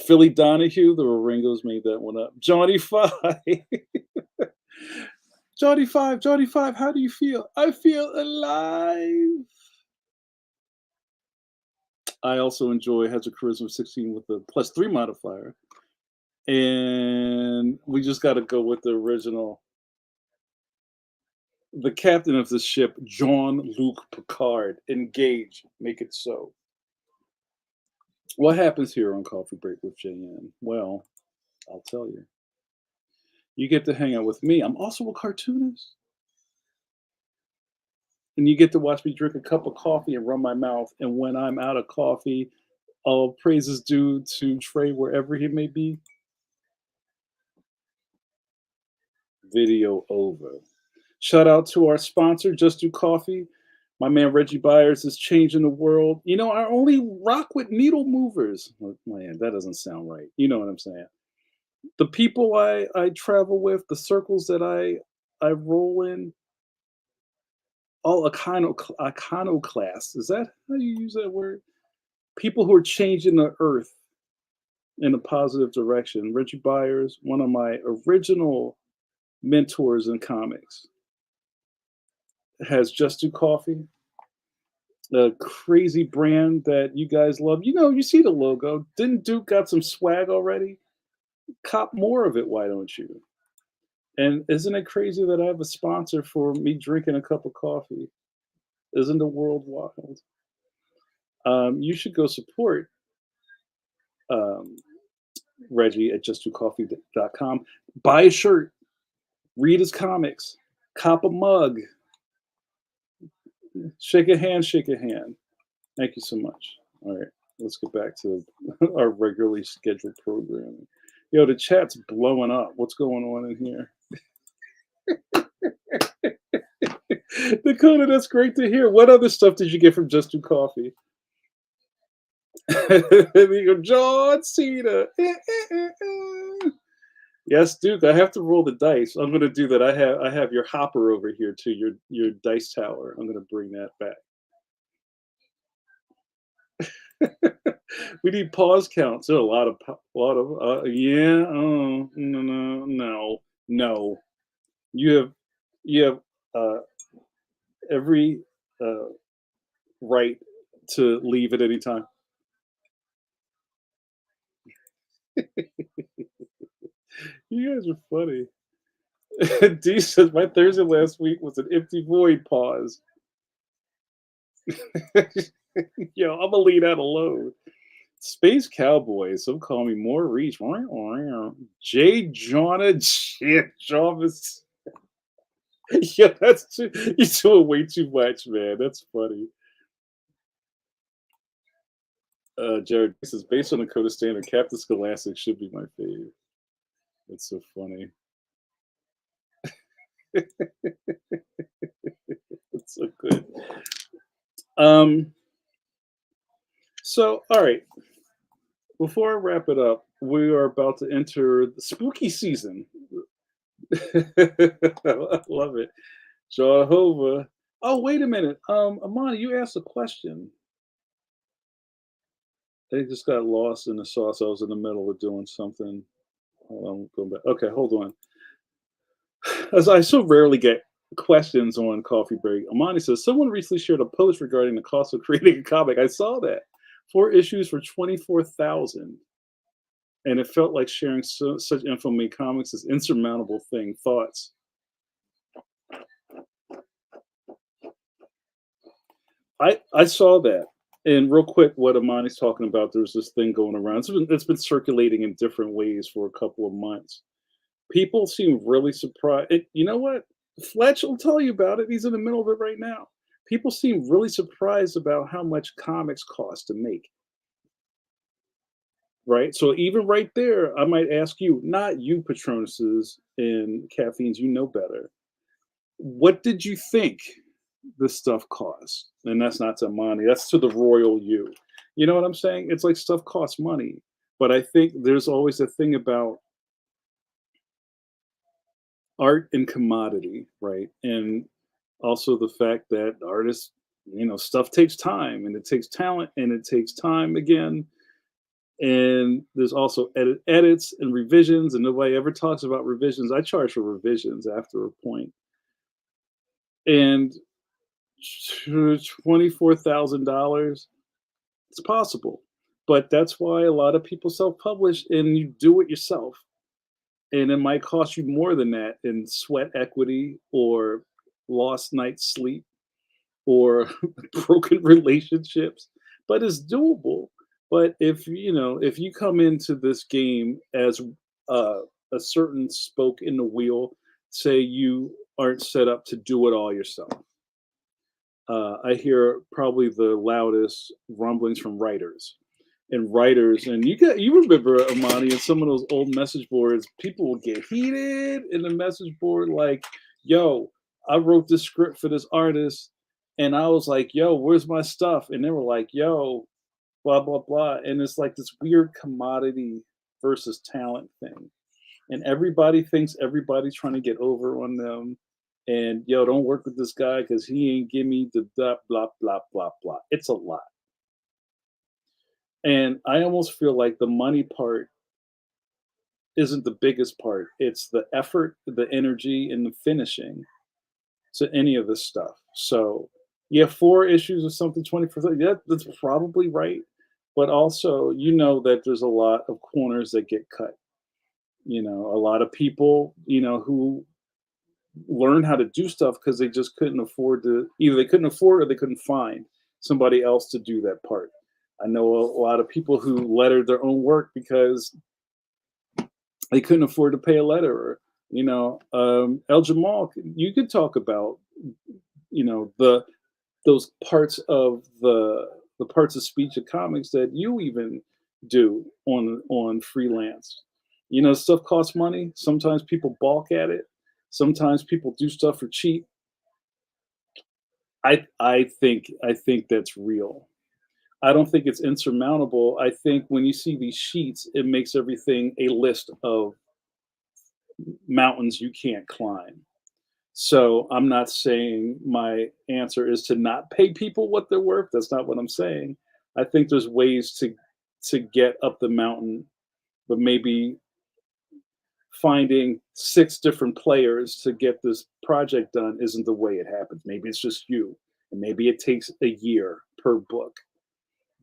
Philly Donahue, the Ringos made that one up. Johnny Five. Johnny Five, Johnny Five, how do you feel? I feel alive. I also enjoy has a charisma of 16 with the +3 modifier. And we just got to go with the original. The captain of the ship, Jean-Luc Picard. Engage. Make it so. What happens here on Coffee Break with JN? Well, I'll tell you. You get to hang out with me. I'm also a cartoonist. And you get to watch me drink a cup of coffee and run my mouth. And when I'm out of coffee, all praises due to Trey wherever he may be. Video over. Shout out to our sponsor, Just Do Coffee. My man Reggie Byers is changing the world. You know, I only rock with needle movers. Oh, man, that doesn't sound right. You know what I'm saying? The people I travel with, the circles that I roll in, all iconoclasts. Is that how you use that word? People who are changing the earth in a positive direction. Reggie Byers, one of my original mentors in comics, has Just Do Coffee, a crazy brand that you guys love. You know, you see the logo. Didn't Duke got some swag already? Cop more of it, why don't you? And isn't it crazy that I have a sponsor for me drinking a cup of coffee? Isn't the world wild? You should go support um, Reggie at justdocoffee.com. Buy a shirt, read his comics, cop a mug. Shake a hand, shake a hand. Thank you so much. All right, let's get back to our regularly scheduled programming. Yo, the chat's blowing up. What's going on in here? Dakota, that's great to hear. What other stuff did you get from Just Do Coffee? You go, John Cena. Yes, Duke. I have to roll the dice. I'm going to do that. I have your hopper over here too. Your dice tower. I'm going to bring that back. We need pause counts. There are a lot of no, no, no, no. You have you have uh, every uh, right to leave at any time. You guys are funny. D says my Thursday last week was an empty void. Pause. Yo, I'm gonna leave that alone. Space Cowboy. Some call me Maurice. Jay Jonna Jarvis. Yeah, that's too, you're doing way too much, man. That's funny. Jared, this is based on the Code of Standard. Captain Scholastic should be my fave. That's so funny. It's so good. Um. So, all right. Before I wrap it up, we are about to enter the spooky season. I love it. Jehovah. Oh, wait a minute. Amani, you asked a question. They just got lost in the sauce. I was in the middle of doing something. Hold on, go back. Okay, hold on. As I so rarely get questions on Coffee Break, Amani says someone recently shared a post regarding the cost of creating a comic. I saw that 4 issues for 24,000, and it felt like sharing such info made comics is insurmountable thing. Thoughts? I saw that. And real quick, what Amani's talking about, there's this thing going around. It's been circulating in different ways for a couple of months. People seem really surprised. You know what? Fletch will tell you about it. He's in the middle of it right now. People seem really surprised about how much comics cost to make. Right. So even right there, I might ask you, not you, Patronuses and caffeines, you know better. What did you think this stuff costs? And that's not to money. That's to the royal you. You know what I'm saying? It's like stuff costs money. But I think there's always a thing about art and commodity, right? And also the fact that artists, stuff takes time and it takes talent and it takes time again. And there's also edits and revisions, and nobody ever talks about revisions. I charge for revisions after a point. And $24,000, it's possible. But that's why a lot of people self-publish and you do it yourself. And it might cost you more than that in sweat equity or lost night's sleep or broken relationships, but it's doable. But if you come into this game as a certain spoke in the wheel, say you aren't set up to do it all yourself. I hear probably the loudest rumblings from writers, and you remember Amani and some of those old message boards. People would get heated in the message board, like, "Yo, I wrote this script for this artist," and I was like, "Yo, where's my stuff?" And they were like, "Yo, blah blah blah," and it's like this weird commodity versus talent thing, and everybody thinks everybody's trying to get over on them. And yo, don't work with this guy because he ain't give me the blah blah blah blah blah. It's a lot. And I almost feel like the money part isn't the biggest part. It's the effort, the energy, and the finishing to any of this stuff. So, yeah, 4 issues or something, 20%. Yeah, that's probably right. But also, that there's a lot of corners that get cut. A lot of people, who learn how to do stuff because they just couldn't afford to, either they couldn't afford or they couldn't find somebody else to do that part. I know a lot of people who lettered their own work because they couldn't afford to pay a letterer. El Jamal, you could talk about, the those parts of the parts of speech and comics that you even do on freelance. You know, stuff costs money. Sometimes people balk at it. Sometimes people do stuff for cheap. I think that's real. I don't think it's insurmountable. I think when you see these sheets, it makes everything a list of mountains you can't climb. So I'm not saying my answer is to not pay people what they're worth. That's not what I'm saying. I think there's ways to get up the mountain, but maybe finding six different players to get this project done isn't the way it happens. Maybe it's just you, and maybe it takes a year per book,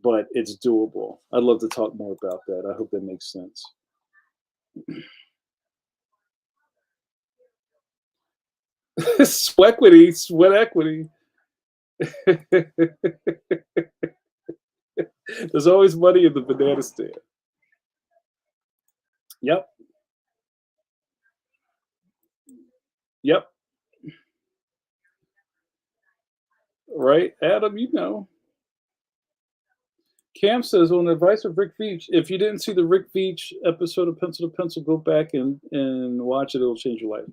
but it's doable. I'd love to talk more about that. I hope that makes sense. Sweat equity. There's always money in the banana stand. Yep, yep, right, Adam. You know, Cam says on the advice of Rick Veitch, if you didn't see the Rick Veitch episode of Pencil to Pencil, go back and watch it. It'll change your life.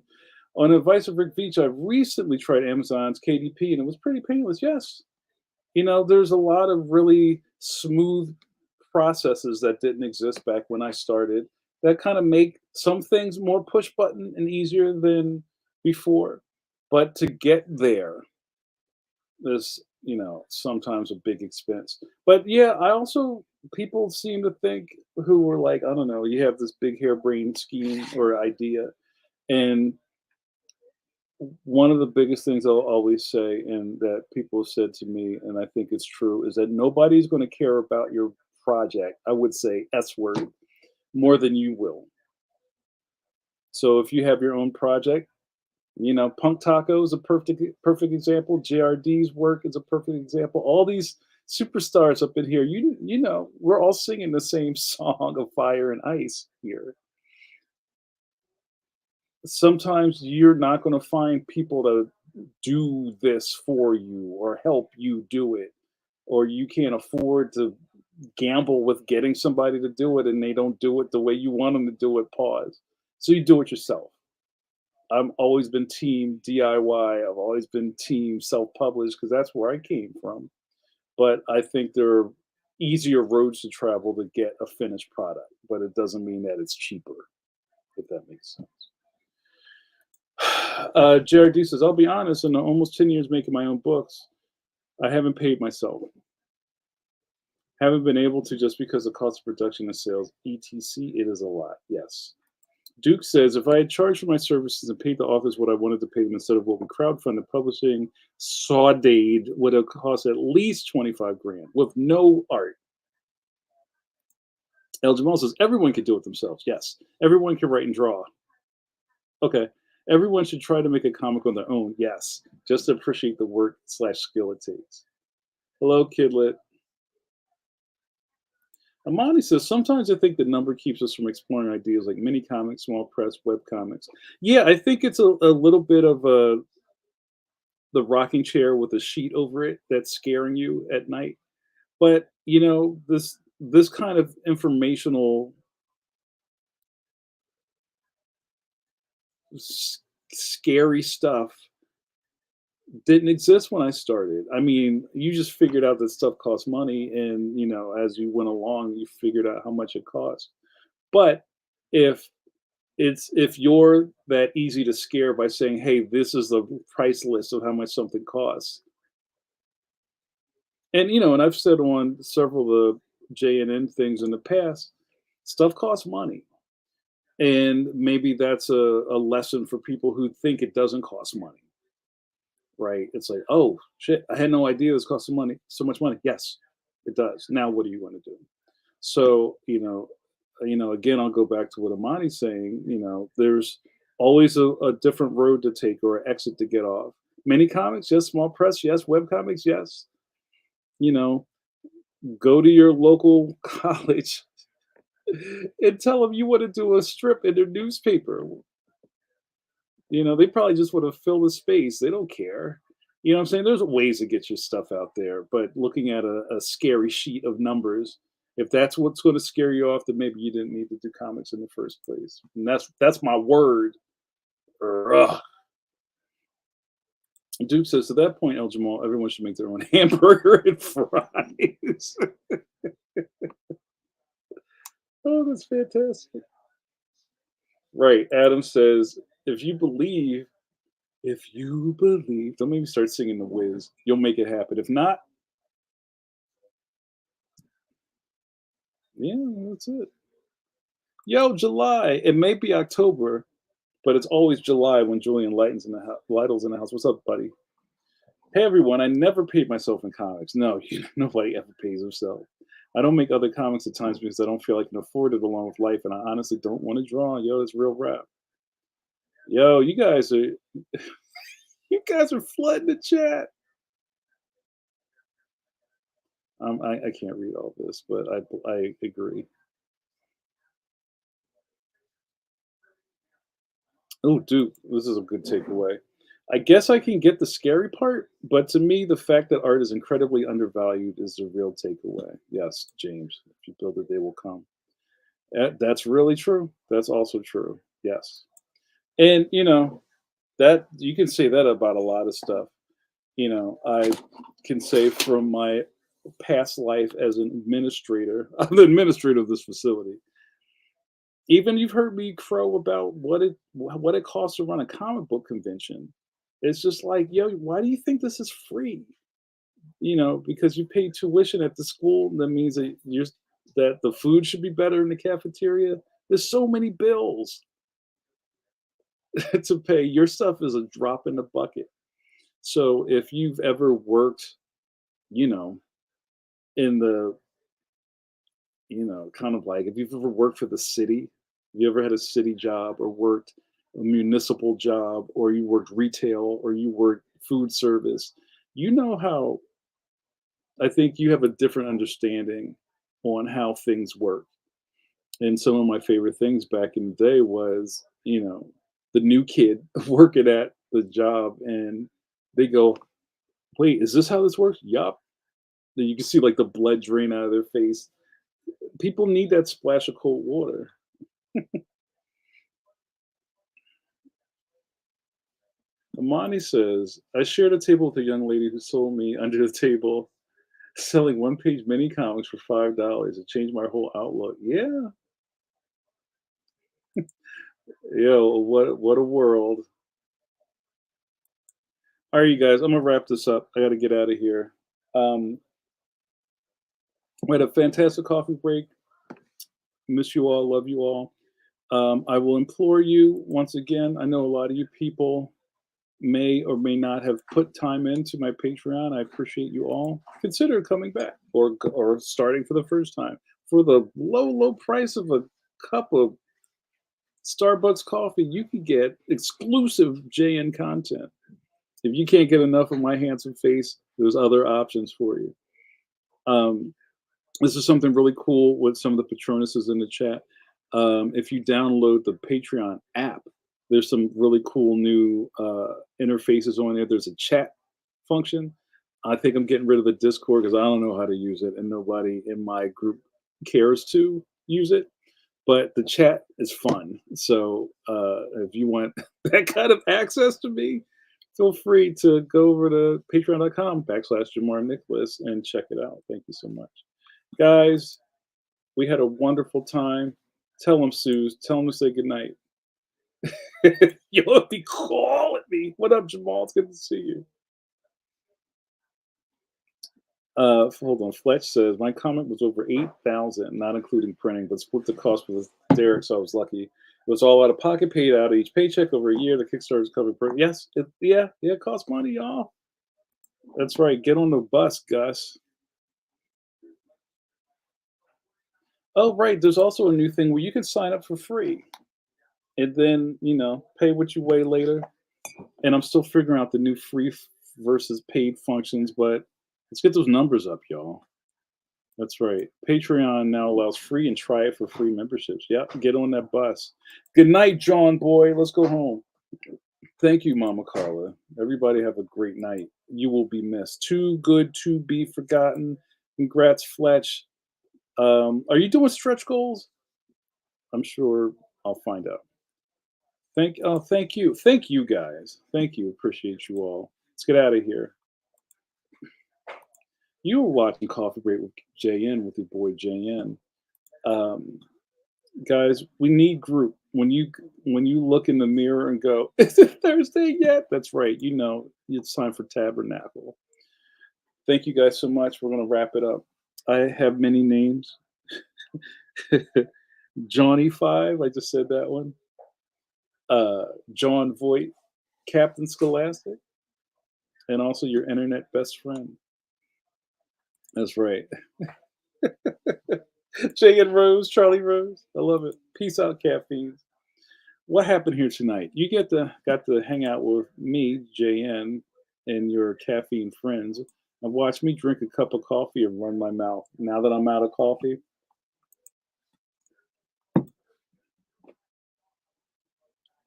On the advice of Rick Veitch, I recently tried Amazon's KDP and it was pretty painless. Yes, you know, there's a lot of really smooth processes that didn't exist back when I started that kind of make some things more push button and easier than before. But to get there, there's, you know, sometimes a big expense. But yeah, I also, people seem to think who were like, I don't know, you have this big harebrained scheme or idea. And one of the biggest things I'll always say, and that people said to me, and I think it's true, is that nobody's going to care about your project. I would say S word more than you will. So if you have your own project, you know, Punk Taco is a perfect example. JRD's work is a perfect example. All these superstars up in here, you know, we're all singing the same song of fire and ice here. Sometimes you're not going to find people to do this for you or help you do it, or you can't afford to gamble with getting somebody to do it and they don't do it the way you want them to do it. Pause. So you do it yourself. I've always been team DIY. I've always been team self-published because that's where I came from. But I think there are easier roads to travel to get a finished product, but it doesn't mean that it's cheaper, if that makes sense. Jared D says, I'll be honest, in the almost 10 years making my own books, I haven't paid myself. Haven't been able to just because the cost of production and sales, etc. It is a lot. Yes. Duke says, if I had charged for my services and paid the authors what I wanted to pay them instead of what we crowdfunded, publishing Saudade would have cost at least 25 grand with no art. El Jamal says, everyone can do it themselves. Yes. Everyone can write and draw. Okay. Everyone should try to make a comic on their own. Yes. Just to appreciate the work / skill it takes. Hello, Kidlet. Amani says, sometimes I think the number keeps us from exploring ideas like mini comics, small press, web comics. Yeah, I think it's a little bit of the rocking chair with a sheet over it that's scaring you at night. But you know, this kind of informational scary stuff didn't exist when I started. I mean, you just figured out that stuff costs money, and you know, as you went along, you figured out how much it cost. But if if you're that easy to scare by saying, "Hey, this is the price list of how much something costs," and you know, and I've said on several of the JNN things in the past, stuff costs money, and maybe that's a lesson for people who think it doesn't cost money. Right? It's like, oh shit, I had no idea this cost so much money. Yes, it does. Now, what do you want to do? So, again, I'll go back to what Amani's saying. You know, there's always a different road to take or an exit to get off. Many comics, yes. Small press, yes. Web comics, yes. You know, go to your local college and tell them you want to do a strip in their newspaper. You know, they probably just want to fill the space. They don't care. You know what I'm saying? There's ways to get your stuff out there, but looking at a scary sheet of numbers, if that's what's going to scare you off, then maybe you didn't need to do comics in the first place. And that's my word. Ugh. Duke says, to that point, El Jamal, everyone should make their own hamburger and fries. Oh, that's fantastic. Right. Adam says, if you believe, don't make me start singing The Wiz. You'll make it happen. If not, yeah, that's it. Yo, July. It may be October, but it's always July when Julian Lytle's in the house. What's up, buddy? Hey, everyone. I never paid myself in comics. No, nobody ever pays himself. I don't make other comics at times because I don't feel I can afford it along with life, and I honestly don't want to draw. Yo, it's real rap. Yo, you guys are flooding the chat. I can't read all this, but I agree. Oh, dude, this is a good takeaway. I guess I can get the scary part, but to me, the fact that art is incredibly undervalued is the real takeaway. Yes, James, if you build it, they will come. That's really true. That's also true. Yes, and that you can say that about a lot of stuff. I can say from my past life as an administrator, I'm the administrator of this facility. Even you've heard me crow about what it costs to run a comic book convention. It's just like, yo, why do you think this is free? Because you pay tuition at the school, that means that the food should be better in the cafeteria. There's so many bills to pay. Your stuff is a drop in the bucket. So if you've ever worked, you know, in the kind of like if you've ever worked for the city, you ever had a city job or worked a municipal job or you worked retail or you worked food service, you know how I think you have a different understanding on how things work. And some of my favorite things back in the day was, the new kid working at the job and they go, wait, is this how this works? Yup. Then you can see like the blood drain out of their face. People need that splash of cold water. Amani says, I shared a table with a young lady who sold me under the table selling one-page mini comics for $5. It changed my whole outlook. Yeah. Yo, what a world. All right, you guys, I'm gonna wrap this up. I gotta get out of here. Um, we had a fantastic coffee break. Miss you all, love you all. I will implore you once again. I know a lot of you people may or may not have put time into my Patreon. I appreciate you all. Consider coming back or starting for the first time for the low price of a cup of Starbucks coffee. You can get exclusive JN content. If you can't get enough of my handsome face, there's other options for you. This is something really cool with some of the Patronuses in the chat. If you download the Patreon app, there's some really cool new interfaces on there. There's a chat function. I think I'm getting rid of the Discord because I don't know how to use it, and nobody in my group cares to use it. But the chat is fun. So if you want that kind of access to me, feel free to go over to patreon.com/Jamar Nicholas and check it out. Thank you so much. Guys, we had a wonderful time. Tell them, Suze. Tell them to say goodnight. You'll be calling me. What up, Jamal? It's good to see you. Hold on. Fletch says my comment was over 8,000, not including printing, but split the cost with Derek, so I was lucky. It was all out of pocket, paid out of each paycheck over a year. The Kickstarter's covered. Yes, it costs money, y'all. That's right. Get on the bus, Gus. Oh, right. There's also a new thing where you can sign up for free and then, pay what you weigh later. And I'm still figuring out the new free versus paid functions, but let's get those numbers up, y'all. That's right. Patreon now allows free and try it for free memberships. Yep, get on that bus. Good night, John boy. Let's go home. Thank you, Mama Carla. Everybody have a great night. You will be missed. Too good to be forgotten. Congrats, Fletch. Are you doing stretch goals? I'm sure I'll find out. Thank you guys. Thank you. Appreciate you all. Let's get out of here. You were watching Coffee Break with JN with your boy JN. Um, guys, we need group. When you look in the mirror and go, "Is it Thursday yet?" That's right. You know it's time for Tabernacle. Thank you guys so much. We're gonna wrap it up. I have many names. Johnny Five. I just said that one. John Voight, Captain Scholastic, and also your internet best friend. That's right. Jay and Rose, Charlie Rose. I love it. Peace out, caffeine. What happened here tonight? You got to hang out with me, JN, and your caffeine friends, and watch me drink a cup of coffee and run my mouth. Now that I'm out of coffee,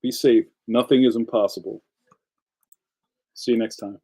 be safe. Nothing is impossible. See you next time.